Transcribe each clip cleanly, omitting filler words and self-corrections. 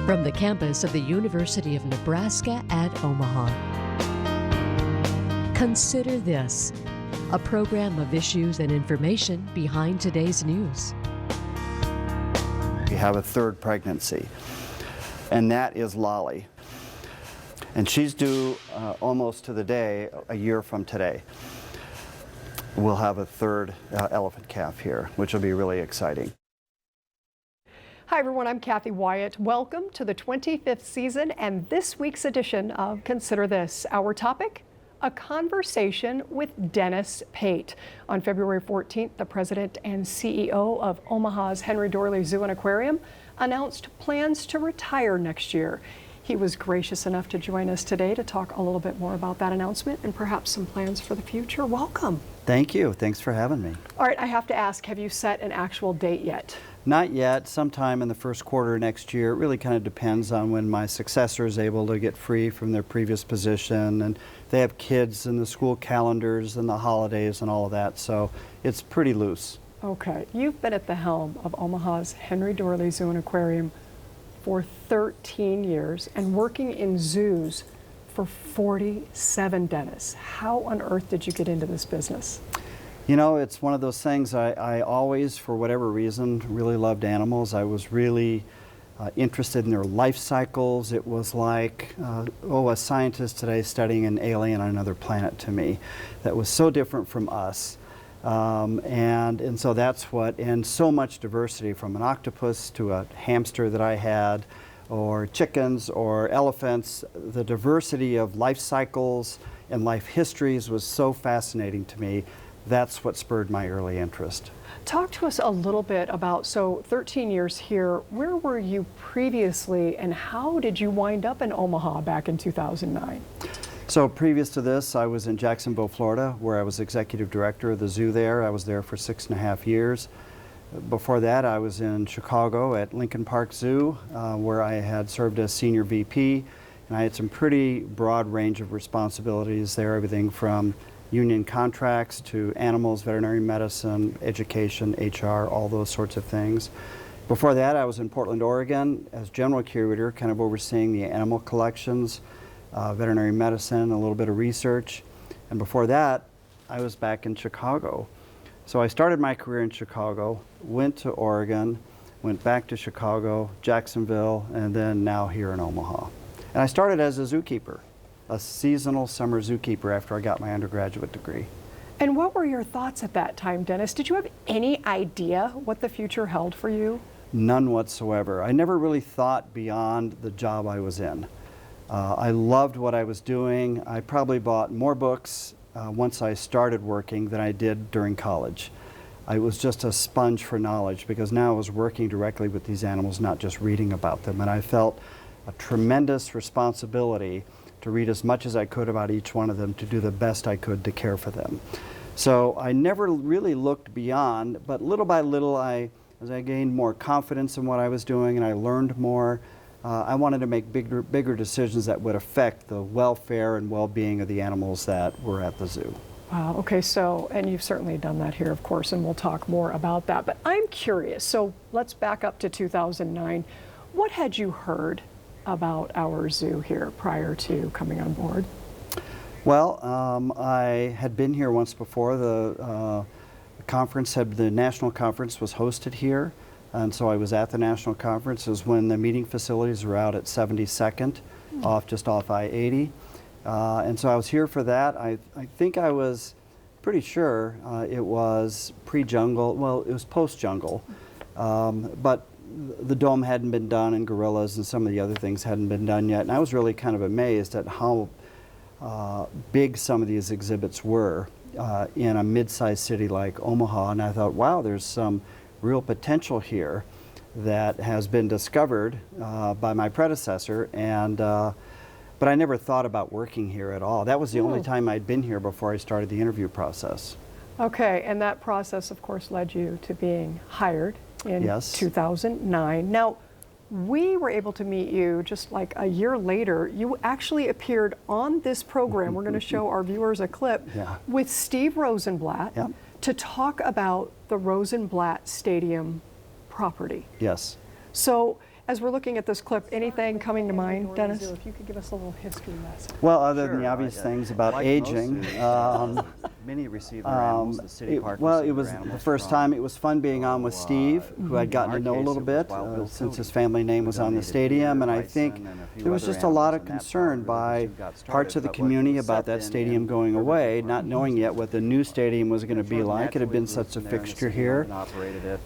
From the campus of the University of Nebraska at Omaha. Consider This, a program of issues and information behind today's news. We have a third pregnancy, and that is Lolly. And she's due almost to the day, a year from today. We'll have a third elephant calf here, which will be really exciting. Hi everyone, I'm Kathy Wyatt. Welcome to the 25th season and this week's edition of Consider This. Our topic, a conversation with Dennis Pate. On February 14th, the president and CEO of Omaha's Henry Doorly Zoo and Aquarium announced plans to retire next year. He was gracious enough to join us today to talk a little bit more about that announcement and perhaps some plans for the future. Welcome. Thank you. Thanks for having me. All right, I have to ask, have you set an actual date yet? Not yet. Sometime in the first quarter next year. It really kind of depends on when my successor is able to get free from their previous position, and they have kids and the school calendars and the holidays and all of that, so it's pretty loose. Okay. You've been at the helm of Omaha's Henry Doorly Zoo and Aquarium for 13 years and working in zoos for 47, Dennis. How on earth did you get into this business? You know, it's one of those things. I always, for whatever reason, really loved animals. I was really interested in their life cycles. It was like, a scientist today studying an alien on another planet to me that was so different from us. And so that's what, and so much diversity, from an octopus to a hamster that I had, or chickens or elephants. The diversity of life cycles and life histories was so fascinating to me. That's what spurred my early interest. Talk to us a little bit about, so 13 years here, where were you previously and how did you wind up in Omaha back in 2009? So previous to this, I was in Jacksonville, Florida, where I was executive director of the zoo there. I was there for 6.5 years. Before that, I was in Chicago at Lincoln Park Zoo, where I had served as senior VP, and I had some pretty broad range of responsibilities there, everything from union contracts to animals, veterinary medicine, education, HR, all those sorts of things. Before that, I was in Portland, Oregon as general curator, kind of overseeing the animal collections, veterinary medicine, a little bit of research. And before that, I was back in Chicago. So I started my career in Chicago, went to Oregon, went back to Chicago, Jacksonville, and then now here in Omaha. And I started as a zookeeper, a seasonal summer zookeeper after I got my undergraduate degree. And what were your thoughts at that time, Dennis? Did you have any idea what the future held for you? None whatsoever. I never really thought beyond the job I was in. I loved what I was doing. I probably bought more books once I started working than I did during college. I was just a sponge for knowledge because now I was working directly with these animals, not just reading about them. And I felt a tremendous responsibility to read as much as I could about each one of them, to do the best I could to care for them. So I never really looked beyond, but little by little, as I gained more confidence in what I was doing and I learned more, I wanted to make bigger decisions that would affect the welfare and well-being of the animals that were at the zoo. Wow, okay, so, and you've certainly done that here, of course, and we'll talk more about that. But I'm curious, so let's back up to 2009. What had you heard about our zoo here prior to coming on board? Well, I had been here once before. The national conference was hosted here, and so I was at the national conference. It was when the meeting facilities were out at 72nd, just off I-80. And so I was here for that. I think I was pretty sure it was pre-jungle, well, it was post-jungle, but the dome hadn't been done and gorillas and some of the other things hadn't been done yet. And I was really kind of amazed at how big some of these exhibits were in a mid-sized city like Omaha. And I thought, wow, there's some real potential here that has been discovered by my predecessor. And but I never thought about working here at all. That was the only time I'd been here before I started the interview process. Okay, and that process, of course, led you to being hired in 2009. Now, we were able to meet you just like a year later. You actually appeared on this program. We're going to show our viewers a clip with Steve Rosenblatt to talk about the Rosenblatt Stadium property. Yes. So As we're looking at this clip, anything coming to mind, Dennis? If you could give us a little history lesson. Well, other than the obvious things about like aging, many receive their animals, the city park. well, it was the first time. It was fun being on with Steve, who I'd gotten to know a little bit since his family name was on the stadium, and I think there was just a lot of concern by parts of the community about that stadium going away, not knowing yet what the new stadium was going to be like. It had been such a fixture here,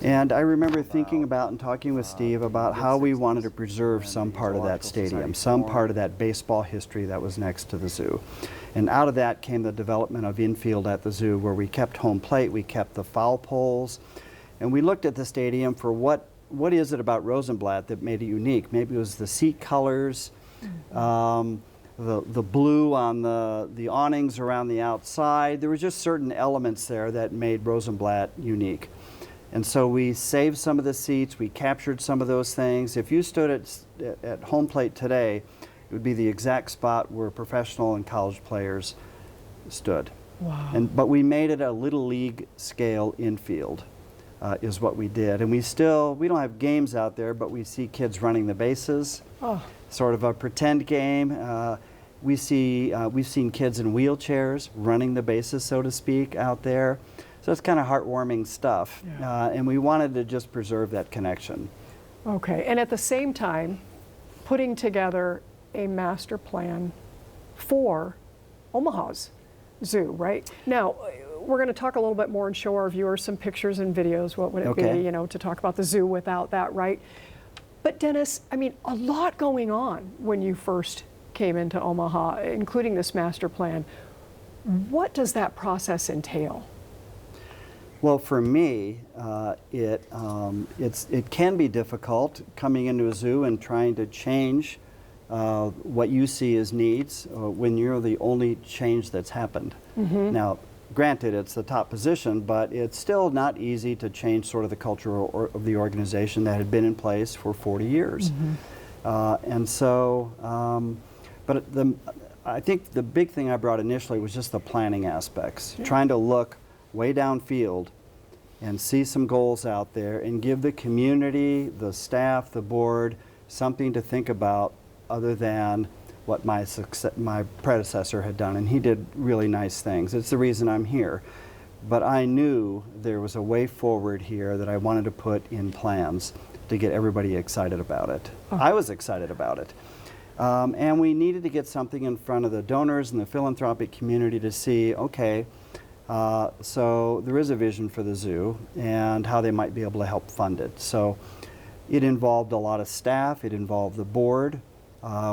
and I remember thinking about and talking with Steve about how we wanted to preserve some part of that stadium, some part of that baseball history that was next to the zoo. And out of that came the development of infield at the zoo, where we kept home plate, we kept the foul poles, and we looked at the stadium for what is it about Rosenblatt that made it unique. Maybe it was the seat colors, the blue on the awnings around the outside. There were just certain elements there that made Rosenblatt unique. And so we saved some of the seats, we captured some of those things. If you stood at home plate today, it would be the exact spot where professional and college players stood. Wow. But we made it a little league scale infield, is what we did. And we don't have games out there, but we see kids running the bases, sort of a pretend game. We've seen kids in wheelchairs running the bases, so to speak, out there. So it's kind of heartwarming stuff, and we wanted to just preserve that connection. Okay, and at the same time, putting together a master plan for Omaha's zoo, right? Now, we're going to talk a little bit more and show our viewers some pictures and videos. What would it be, you know, to talk about the zoo without that, right? But Dennis, I mean, a lot going on when you first came into Omaha, including this master plan. What does that process entail? Well, for me, it can be difficult coming into a zoo and trying to change what you see as needs when you're the only change that's happened. Now, granted, it's the top position, but it's still not easy to change sort of the culture of the organization that had been in place for 40 years. And so, I think the big thing I brought initially was just the planning aspects, trying to look way downfield and see some goals out there and give the community, the staff, the board, something to think about other than what my predecessor had done. And he did really nice things. It's the reason I'm here. But I knew there was a way forward here that I wanted to put in plans to get everybody excited about it. I was excited about it. And we needed to get something in front of the donors and the philanthropic community to see, okay, so there is a vision for the zoo and how they might be able to help fund it. So it involved a lot of staff, it involved the board.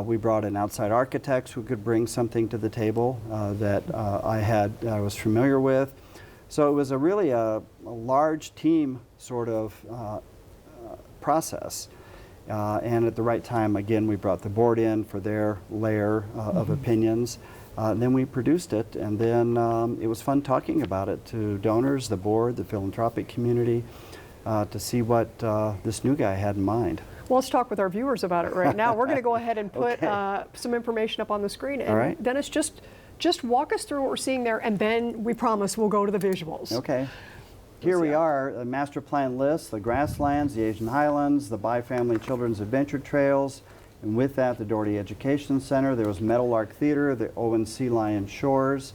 We brought in outside architects who could bring something to the table that I was familiar with. So it was really a large team sort of process. And at the right time, again, we brought the board in for their layer of opinions. Then we produced it, and then it was fun talking about it to donors, the board, the philanthropic community, to see what this new guy had in mind. Well, let's talk with our viewers about it right now. We're going to go ahead and put some information up on the screen. And all right. Dennis, just walk us through what we're seeing there, and then we promise we'll go to the visuals. Okay. Here we are, a master plan list, the grasslands, the Asian Highlands, the Bi-Family Children's Adventure Trails, and with that, the Doherty Education Center. There was Meadowlark Theater, the Owen Sea Lion Shores,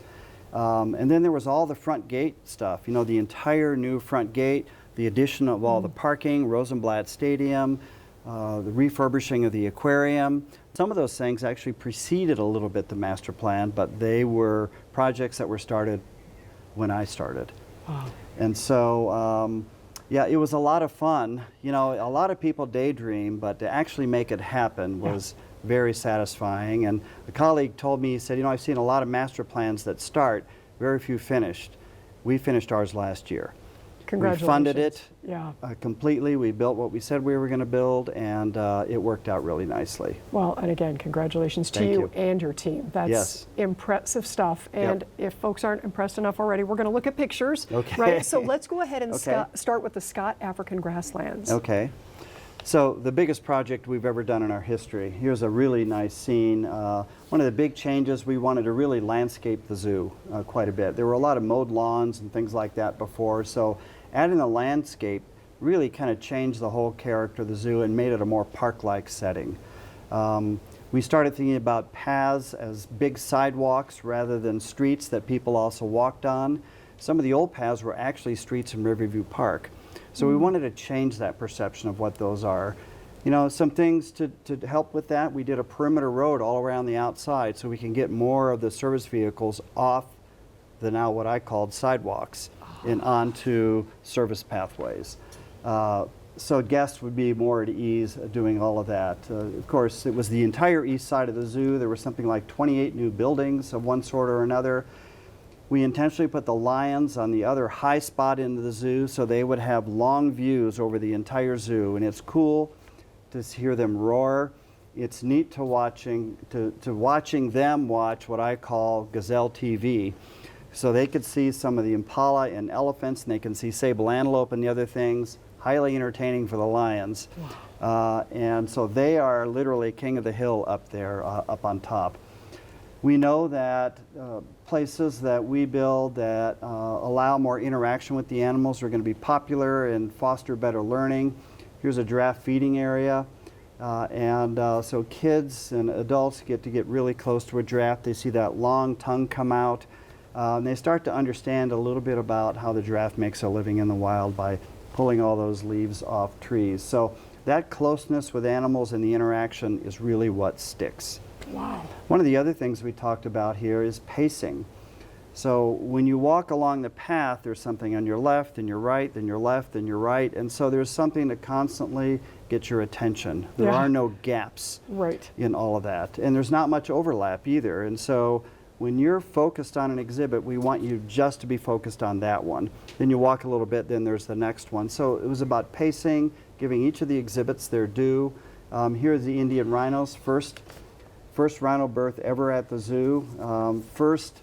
and then there was all the front gate stuff, you know, the entire new front gate, the addition of all the parking, Rosenblatt Stadium, the refurbishing of the aquarium. Some of those things actually preceded a little bit the master plan, but they were projects that were started when I started. Wow. And so, yeah, it was a lot of fun. You know, a lot of people daydream, but to actually make it happen was very satisfying. And a colleague told me, he said, you know, I've seen a lot of master plans that start, very few finished. We finished ours last year. Congratulations. We funded it completely. We built what we said we were going to build, and it worked out really nicely. Well, and again, congratulations to you and your team. That's impressive stuff. And if folks aren't impressed enough already, we're going to look at pictures. Okay. Right? So let's go ahead and start with the Scott African Grasslands. Okay. So the biggest project we've ever done in our history. Here's a really nice scene. One of the big changes, we wanted to really landscape the zoo quite a bit. There were a lot of mowed lawns and things like that before, so adding the landscape really kind of changed the whole character of the zoo and made it a more park-like setting. We started thinking about paths as big sidewalks rather than streets that people also walked on. Some of the old paths were actually streets in Riverview Park. So we wanted to change that perception of what those are. You know, some things to help with that, we did a perimeter road all around the outside so we can get more of the service vehicles off the now what I called sidewalks and onto service pathways. So guests would be more at ease doing all of that. Of course, it was the entire east side of the zoo. There were something like 28 new buildings of one sort or another. We intentionally put the lions on the other high spot into the zoo so they would have long views over the entire zoo, and it's cool to hear them roar. It's neat to watching them watch what I call gazelle TV. So they could see some of the impala and elephants, and they can see sable antelope and the other things. Highly entertaining for the lions. And so they are literally king of the hill up there, up on top. We know that places that we build that allow more interaction with the animals are going to be popular and foster better learning. Here's a giraffe feeding area. So kids and adults get to get really close to a giraffe. They see that long tongue come out. And they start to understand a little bit about how the giraffe makes a living in the wild by pulling all those leaves off trees. So that closeness with animals and the interaction is really what sticks. Wow. One of the other things we talked about here is pacing. So when you walk along the path, there's something on your left and your right, then your left and your right, and so there's something to constantly get your attention. There are no gaps in all of that, and there's not much overlap either. And so when you're focused on an exhibit, we want you just to be focused on that one. Then you walk a little bit, then there's the next one. So it was about pacing, giving each of the exhibits their due. Here's the Indian rhinos, first rhino birth ever at the zoo. First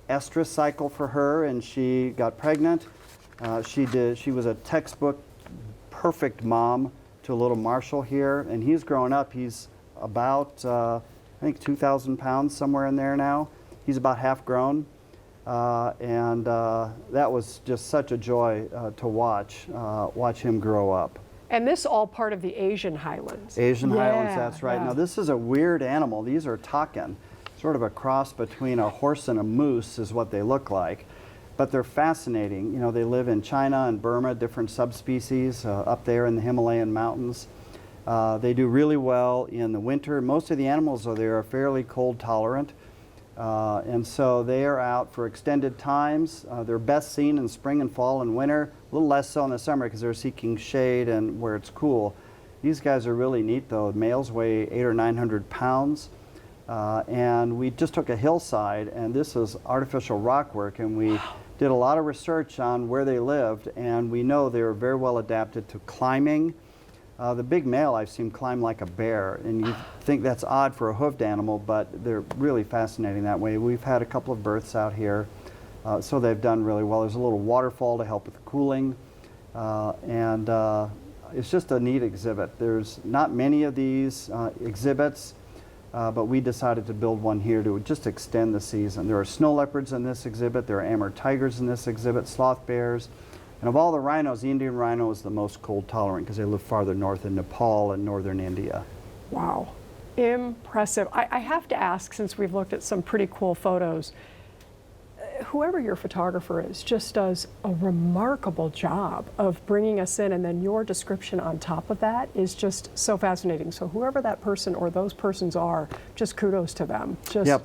estrus cycle for her, and she got pregnant. She was a textbook perfect mom to a little Marshall here, and he's grown up. He's about, I think 2,000 pounds, somewhere in there now. He's about half grown, and that was just such a joy to watch him grow up. And this all part of the Asian highlands. Asian highlands, that's right. Now this is a weird animal. These are takin, sort of a cross between a horse and a moose is what they look like. But they're fascinating. You know, they live in China and Burma, different subspecies up there in the Himalayan mountains. They do really well in the winter. Most of the animals are fairly cold tolerant. And so they are out for extended times. They're best seen in spring and fall and winter, a little less so in the summer because they're seeking shade and where it's cool. These guys are really neat though. Males weigh 800 or 900 pounds. And we just took a hillside, and this is artificial rock work, and we did a lot of research on where they lived, and we know they were very well adapted to climbing. The big male I've seen climb like a bear, and you think that's odd for a hoofed animal, but they're really fascinating that way. We've had a couple of births out here, so they've done really well. There's a little waterfall to help with the cooling, and it's just a neat exhibit. There's not many of these exhibits, but we decided to build one here to just extend the season. There are snow leopards in this exhibit, there are Amur tigers in this exhibit, sloth bears. And of all the rhinos, the Indian rhino is the most cold tolerant because they live farther north in Nepal and northern India. Wow, impressive. I have to ask, since we've looked at some pretty cool photos, whoever your photographer is just does a remarkable job of bringing us in, and then your description on top of that is just so fascinating. So whoever that person or those persons are, just kudos to them. Just, yep.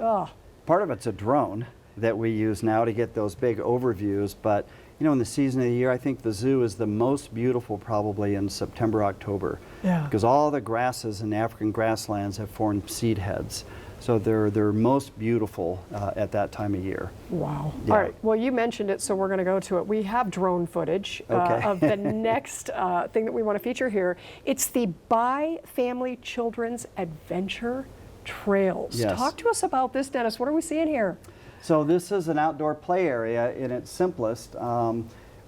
Part of it's a drone that we use now to get those big overviews, but you know, in the season of the year, I think the zoo is the most beautiful probably in September, October. Yeah. Because all the grasses in the African grasslands have formed seed heads. So they're they're beautiful at that time of year. Wow. Yeah. All right. Well, you mentioned it, so we're going to go to it. We have drone footage of the next thing that we want to feature here. It's the By Family Children's Adventure Trails. Yes. Talk to us about this, Dennis. What are we seeing here? So this is an outdoor play area in its simplest.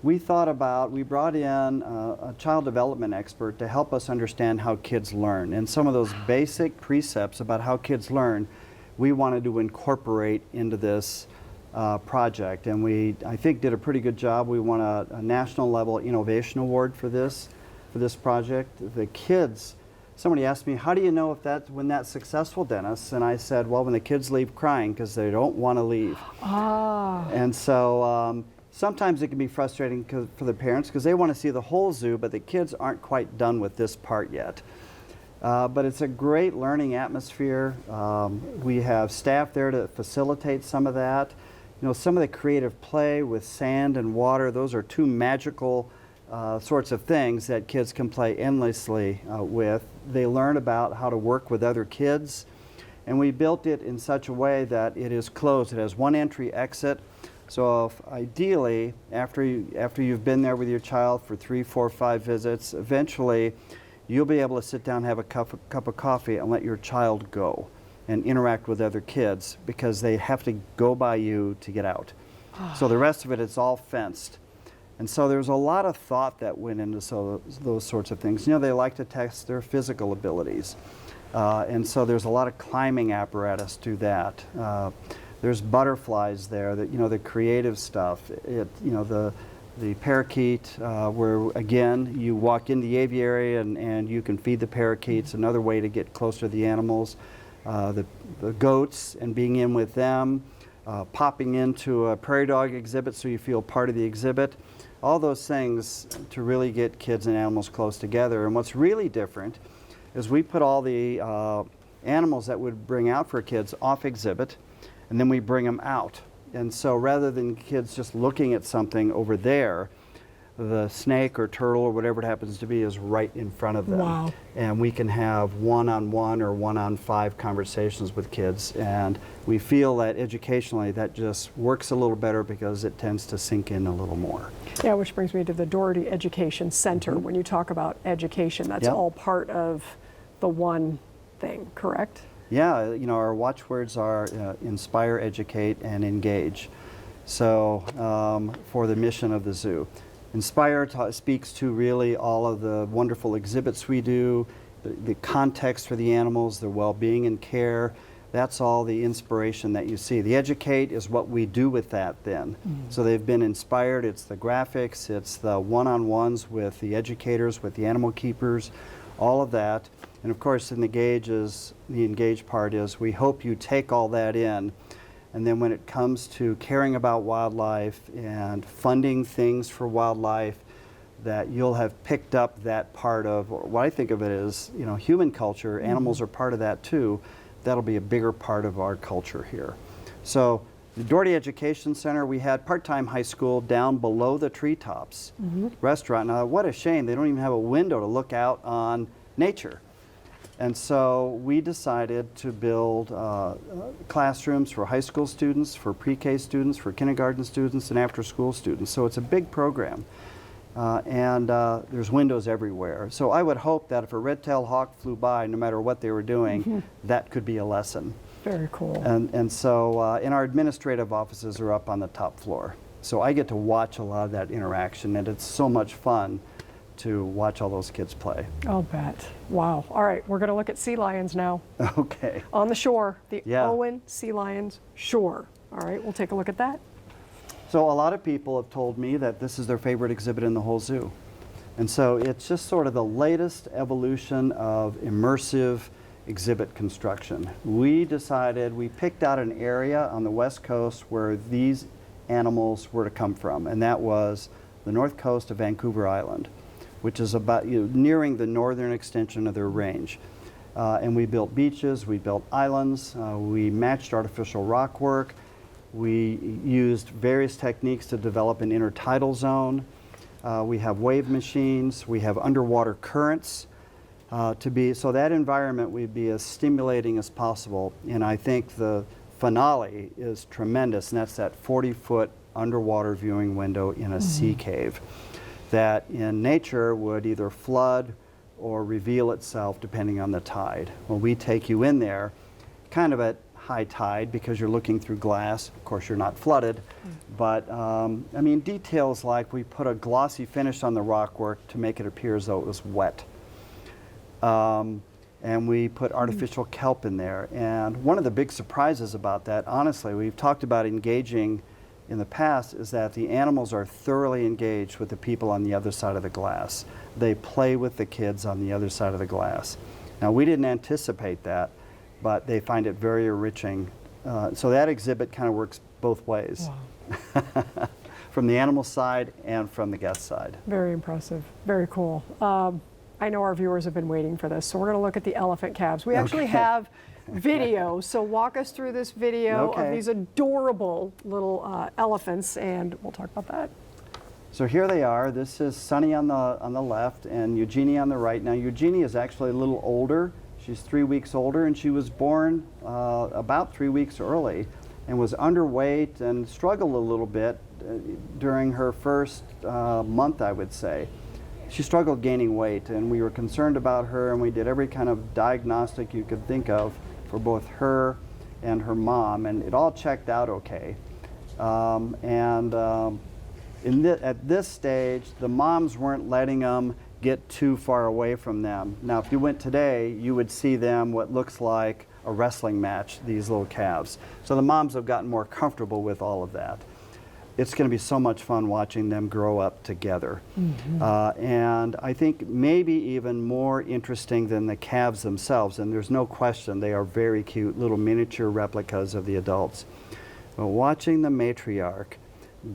We brought in a child development expert to help us understand how kids learn. And some of those basic precepts about how kids learn, we wanted to incorporate into this project, and we, I think, did a pretty good job. We won a national level innovation award for this project. The kids, somebody asked me, how do you know if when that's successful, Dennis? And I said, well, when the kids leave crying because they don't want to leave. Ah. And so sometimes it can be frustrating for the parents because they want to see the whole zoo, but the kids aren't quite done with this part yet. But it's a great learning atmosphere. We have staff there to facilitate some of that. You know, some of the creative play with sand and water, those are two magical sorts of things that kids can play endlessly with. They learn about how to work with other kids, and we built it in such a way that it is closed. It has one entry exit. So if ideally, after you've been there with your child for 3, 4, 5 visits, eventually you'll be able to sit down, have a cup of coffee, and let your child go and interact with other kids because they have to go by you to get out. So the rest of it is all fenced. And so there's a lot of thought that went into those sorts of things. You know, they like to test their physical abilities. And so there's a lot of climbing apparatus to that. There's butterflies there, that, you know, the creative stuff. You know, the parakeet, where again, you walk in the aviary and you can feed the parakeets, another way to get closer to the animals. The goats and being in with them, popping into a prairie dog exhibit so you feel part of the exhibit. All those things to really get kids and animals close together. And what's really different is we put all the animals that would bring out for kids off exhibit, and then we bring them out. And so rather than kids just looking at something over there, the snake or turtle or whatever it happens to be is right in front of them. Wow. And we can have one-on-1 or one-on-5 conversations with kids. And we feel that educationally that just works a little better because it tends to sink in a little more. Yeah, which brings me to the Doherty Education Center. When you talk about education, that's all part of the one thing, correct? Yeah, you know, our watchwords are inspire, educate, and engage. So for the mission of the zoo. Inspire speaks to really all of the wonderful exhibits we do, the context for the animals, their well-being and care. That's all the inspiration that you see. The educate is what we do with that then. So they've been inspired. It's the graphics, it's the one-on-ones with the educators, with the animal keepers, all of that. And of course, in the engage part is we hope you take all that in. And then when it comes to caring about wildlife and funding things for wildlife, that you'll have picked up that part of what I think of it as, you know, human culture. Animals are part of that too. That'll be a bigger part of our culture here. So the Doherty Education Center, we had part-time high school down below the treetops restaurant. Now, what a shame. They don't even have a window to look out on nature. And so we decided to build classrooms for high school students, for pre-K students, for kindergarten students, and after-school students. So it's a big program. And there's windows everywhere. So I would hope that if a red-tailed hawk flew by, no matter what they were doing, that could be a lesson. Very cool. And so and our administrative offices are up on the top floor. So I get to watch a lot of that interaction, and it's so much fun to watch all those kids play. I'll bet. Wow. All right, we're going to look at sea lions now. Okay. On the shore, the Owen Sea Lions Shore. All right, we'll take a look at that. So a lot of people have told me that this is their favorite exhibit in the whole zoo. And so it's just sort of the latest evolution of immersive exhibit construction. We picked out an area on the West Coast where these animals were to come from, and that was the north coast of Vancouver Island, which is about nearing the northern extension of their range. And we built beaches, we built islands, we matched artificial rock work, we used various techniques to develop an intertidal zone. We have wave machines, we have underwater currents so that environment would be as stimulating as possible. And I think the finale is tremendous, and that's that 40-foot underwater viewing window in a sea cave that in nature would either flood or reveal itself depending on the tide. Well, we take you in there kind of at high tide because you're looking through glass. Of course, you're not flooded, but I mean, details like we put a glossy finish on the rock work to make it appear as though it was wet. and we put artificial kelp in there. And one of the big surprises about that, honestly, we've talked about engaging in the past, is that the animals are thoroughly engaged with the people on the other side of the glass. They play with the kids on the other side of the glass. Now, we didn't anticipate that, but they find it very enriching. So that exhibit kind of works both ways. Wow. From the animal side and from the guest side. Very impressive. Very cool. I know our viewers have been waiting for this, so we're going to look at the elephant calves. We actually have video, so walk us through this video of these adorable little elephants, and we'll talk about that. So here they are. This is Sunny on the left and Eugenie on the right. Now Eugenie is actually a little older. She's 3 weeks older, and she was born about 3 weeks early and was underweight and struggled a little bit during her first month, I would say. She struggled gaining weight, and we were concerned about her, and we did every kind of diagnostic you could think of for both her and her mom, and it all checked out okay. At this stage, the moms weren't letting them get too far away from them. Now, if you went today, you would see them what looks like a wrestling match, these little calves. So the moms have gotten more comfortable with all of that. It's going to be so much fun watching them grow up together. Mm-hmm. And I think maybe even more interesting than the calves themselves, and there's no question they are very cute little miniature replicas of the adults. But watching the matriarch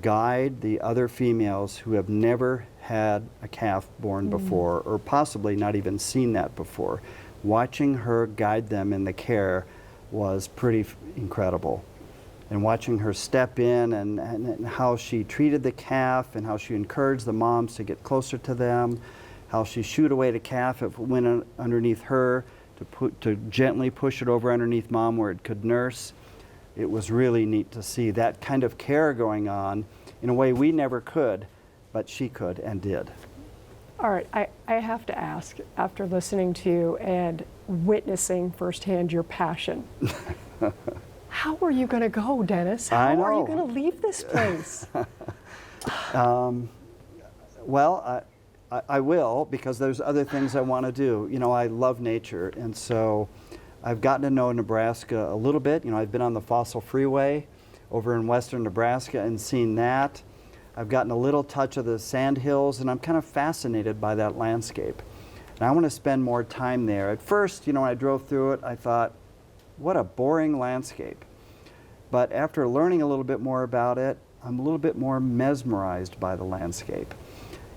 guide the other females who have never had a calf born before, or possibly not even seen that before, watching her guide them in the care was pretty incredible. And watching her step in and how she treated the calf and how she encouraged the moms to get closer to them, how she shooed away the calf if it went underneath her, to gently push it over underneath mom where it could nurse. It was really neat to see that kind of care going on in a way we never could, but she could and did. All right, I have to ask, after listening to you and witnessing firsthand your passion, how are you going to go, Dennis? How are you going to leave this place? Well, I will, because there's other things I want to do. You know, I love nature, and so I've gotten to know Nebraska a little bit. You know, I've been on the Fossil Freeway over in western Nebraska and seen that. I've gotten a little touch of the sand hills, and I'm kind of fascinated by that landscape. And I want to spend more time there. At first, you know, when I drove through it, I thought, what a boring landscape. But after learning a little bit more about it, I'm a little bit more mesmerized by the landscape.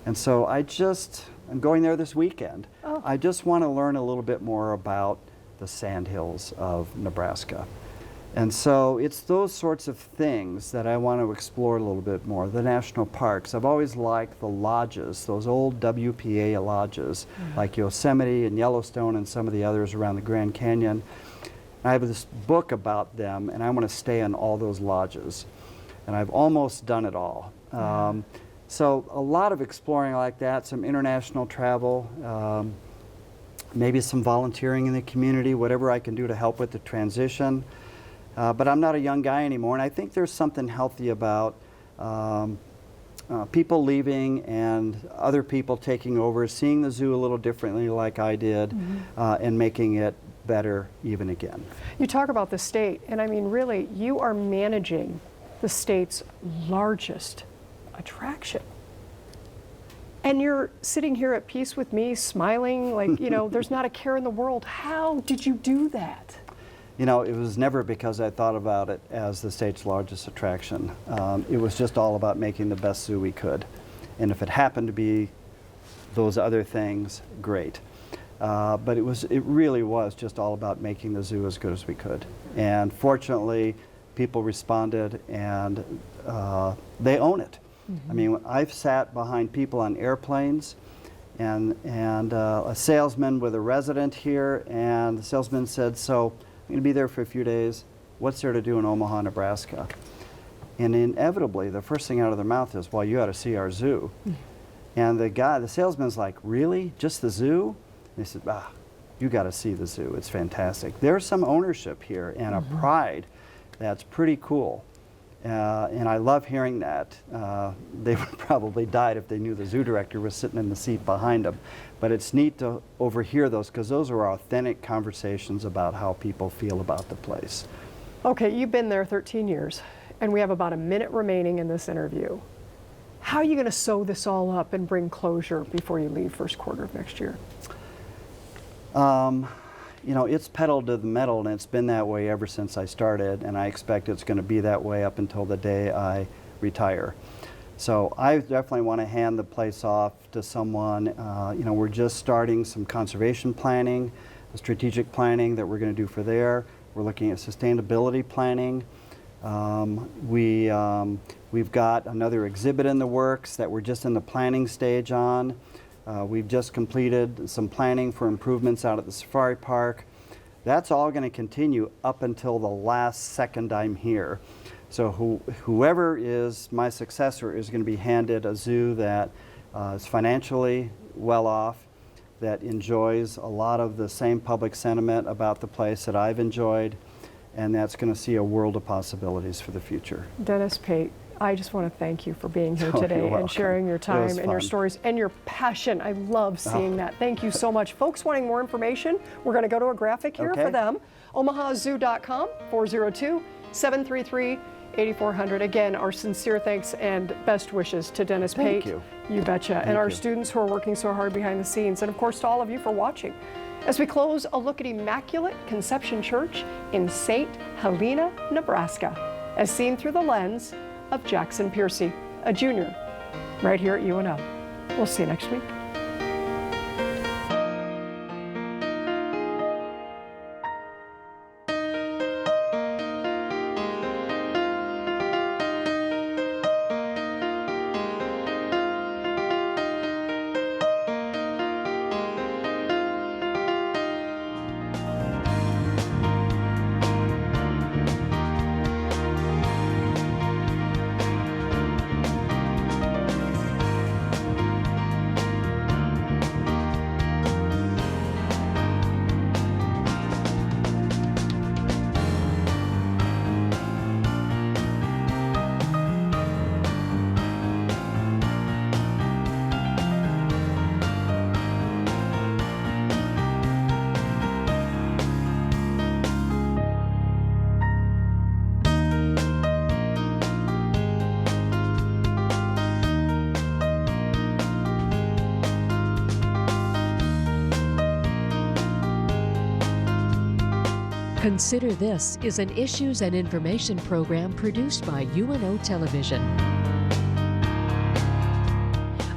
And so I'm going there this weekend. Oh. I just want to learn a little bit more about the sandhills of Nebraska. And so it's those sorts of things that I want to explore a little bit more. The national parks. I've always liked the lodges, those old WPA lodges, like Yosemite and Yellowstone and some of the others around the Grand Canyon. I have this book about them, and I want to stay in all those lodges. And I've almost done it all. So a lot of exploring like that, some international travel, maybe some volunteering in the community, whatever I can do to help with the transition. But I'm not a young guy anymore, and I think there's something healthy about people leaving and other people taking over, seeing the zoo a little differently like I did, and making it better even again. You talk about the state, and I mean, really, you are managing the state's largest attraction. And you're sitting here at peace with me, smiling like, you know, there's not a care in the world. How did you do that? You know, it was never because I thought about it as the state's largest attraction. It was just all about making the best zoo we could. And if it happened to be those other things, great. But it really was just all about making the zoo as good as we could. And fortunately, people responded, and they own it. I mean, I've sat behind people on airplanes, and a salesman with a resident here, and the salesman said, so I'm going to be there for a few days. What's there to do in Omaha, Nebraska? And inevitably, the first thing out of their mouth is, well, you ought to see our zoo. And the salesman's like, really? Just the zoo? And he said, you got to see the zoo. It's fantastic. There's some ownership here and a pride that's pretty cool. And I love hearing that. They would probably died if they knew the zoo director was sitting in the seat behind them. But it's neat to overhear those, because those are authentic conversations about how people feel about the place. Okay, you've been there 13 years, and we have about a minute remaining in this interview. How are you going to sew this all up and bring closure before you leave first quarter of next year? You know, it's pedal to the metal, and it's been that way ever since I started, and I expect it's going to be that way up until the day I retire. So I definitely want to hand the place off to someone. You know, we're just starting some conservation planning, strategic planning that we're going to do for there. We're looking at sustainability planning. We've got another exhibit in the works that we're just in the planning stage on. We've just completed some planning for improvements out at the safari park. That's all going to continue up until the last second I'm here. So whoever is my successor is going to be handed a zoo that is financially well off, that enjoys a lot of the same public sentiment about the place that I've enjoyed, and that's going to see a world of possibilities for the future. Dennis Pate, I just want to thank you for being here Oh, today you're and welcome. sharing your time and your fun. stories and your passion. I love seeing that. Thank you so much. Folks wanting more information, we're going to go to a graphic here for them. OmahaZoo.com, 402-733-8400. Again, our sincere thanks and best wishes to Dennis Pate. Thank you. You betcha. And our students who are working so hard behind the scenes. And of course, to all of you for watching. As we close, a look at Immaculate Conception Church in St. Helena, Nebraska, as seen through the lens of Jackson Piercy, a junior, right here at UNO. We'll see you next week. Consider This is an issues and information program produced by UNO Television.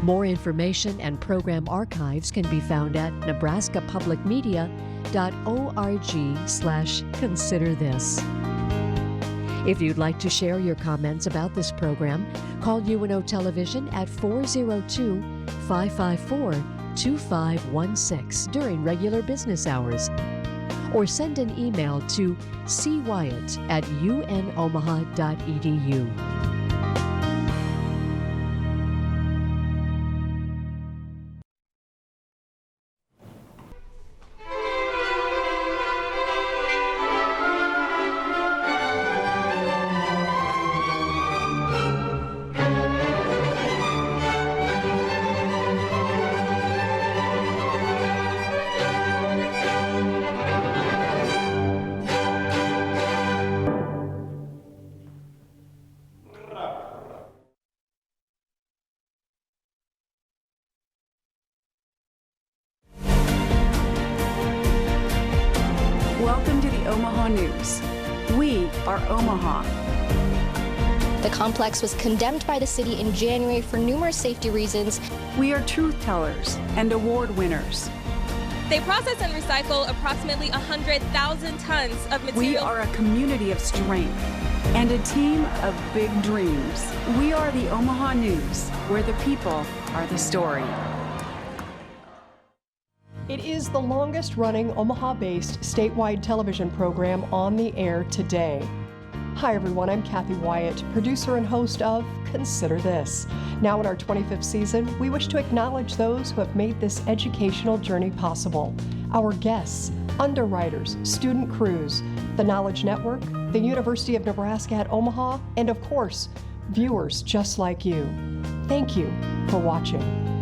More information and program archives can be found at nebraskapublicmedia.org/considerthis. If you'd like to share your comments about this program, call UNO Television at 402-554-2516 during regular business hours, or send an email to cwyatt@unomaha.edu. Welcome to the Omaha News. We are Omaha. The complex was condemned by the city in January for numerous safety reasons. We are truth tellers and award winners. They process and recycle approximately 100,000 tons of material. We are a community of strength and a team of big dreams. We are the Omaha News, where the people are the story. It is the longest running Omaha-based statewide television program on the air today. Hi everyone, I'm Kathy Wyatt, producer and host of Consider This. Now in our 25th season, we wish to acknowledge those who have made this educational journey possible. Our guests, underwriters, student crews, the Knowledge Network, the University of Nebraska at Omaha, and of course, viewers just like you. Thank you for watching.